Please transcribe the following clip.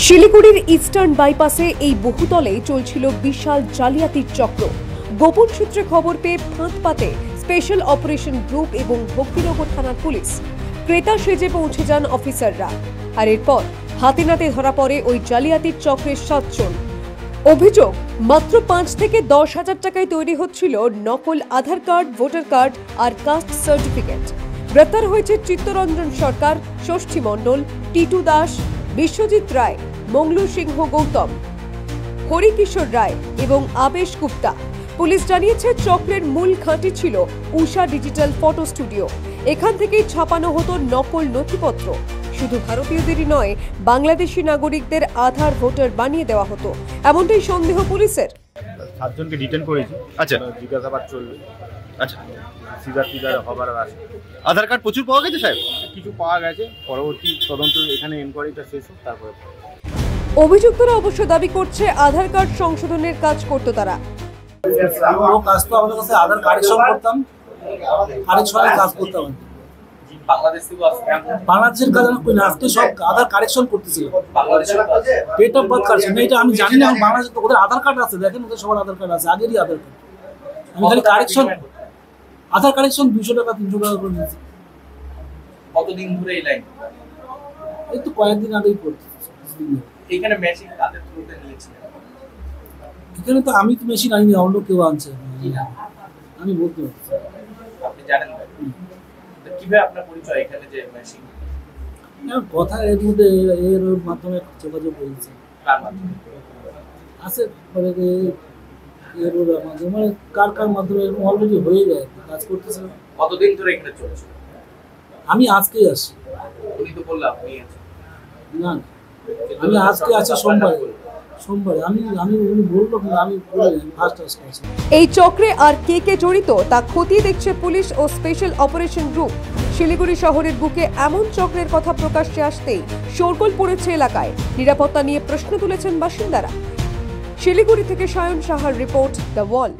শিলিগুড়ির ইস্টার্ন বাইপাসে এই বহুতলে চলছিল বিশাল জালিয়াতির চক্র। গোপন সূত্রে খবর পেয়ে ফাঁদ পাতে স্পেশাল অপারেশন গ্রুপ এবং ভক্তিনগর থানার পুলিশ। ক্রেতা সেজে পৌঁছে যান অফিসাররা, আর এরপর হাতে নাতে ধরা পড়ে ওই জালিয়াতির চক্রের 7 জন। অভিযোগ, মাত্র 5 থেকে 10,000 টাকায় তৈরি হচ্ছিল নকল আধার কার্ড, ভোটার কার্ড আর কাস্ট সার্টিফিকেট। গ্রেপ্তার হয়েছে চিত্তরঞ্জন সরকার, ষষ্ঠী মণ্ডল, টিটু দাস, বিশ্বজিৎ রায়, মঙ্গলু সিংহ গৌতম, হরিকিশোর রায় এবং আবেশ গুপ্তা। পুলিশ জানিয়েছে চক্রের মূল ঘাঁটি ছিল উষা ডিজিটাল ফটো স্টুডিও। এখান থেকেই ছাপানো হতো নকল নথিপত্র। শুধু ভারতীয়দেরই নয়, বাংলাদেশি নাগরিকদের আধার ভোটার বানিয়ে দেওয়া হতো, এমনটাই সন্দেহ পুলিশের। 7 জনকে ডিটেন করেছি। আচ্ছা, জিজ্ঞাসাবাদ চলবে। আচ্ছা, সিজার হবার আছে। আধার কার্ড প্রচুর পাওয়া গেছে সাহেব? কিছু পাওয়া গেছে, পরবর্তী তদন্ত এখানে এনকোয়ারিটা শেষ হোক তারপরে। অভিযুক্তরা অবশ্য দাবি করছে আধার কার্ড সংশোধনের কাজ করত তারা। আমাদের কাছে আধার কারেকশন করতাম, কারেকশনের কাজ করতাম। বাংলাদেশের কাজ আমি কই না, আজকে সব আধার কারেকশন করতেছিল। ডেট অফ বার্থ কারেকশন এটা আমি জানি না। বাংলাদেশে ওদের আধার কার্ড আছে, দেখেন ওদের সবার আধার কার্ড আছে, আগেরই আধার কার্ড। আমি খালি কারেকশন, আধার কারেকশন 200 টাকা 300 টাকা করে নিয়েছি। কতদিন ধরে এই লাইন? এই তো কয়েকদিন আগেই করছি। এইখানে মেশিন কাদের থ্রুতে নিয়েছিলেন? এখানে তো আমি তো মেশিন আনিনি, অন্য কেউ আনছে, আমি বলতে পারছি। আপনি জানেন না কিভাবে আপনার পরিচয় এখানে যে মেশিন? কথা এর মধ্যে এর মাধ্যমে যোগাযোগ হয়েছে। কার মাধ্যমে? আছে মানে এর মাধ্যমে, মানে কার মাধ্যমে অলরেডি হয়ে যায়, কাজ করতেছে। কতদিন ধরে এখানে চলছে? আমি আজকেই আসি। উনি তো বললাম আপনি আছেন। না, আমি আজকে আছি সোমবারে। আমি উনি বললো, আমি ফার্স্ট আসছি। এই চক্রে আর কে কে জড়িত তা খতিয়ে দেখছে পুলিশ ও স্পেশাল অপারেশন গ্রুপ। শিলিগুড়ি শহরের বুকে এমন চক্রের কথা প্রকাশ্যে আসতেই শোরগোল পড়েছে এলাকায়। নিরাপত্তা নিয়ে প্রশ্ন তুলেছেন বাসিন্দারা। শিলিগুড়ি থেকে সায়ন সাহার রিপোর্ট, দ্য ওয়াল।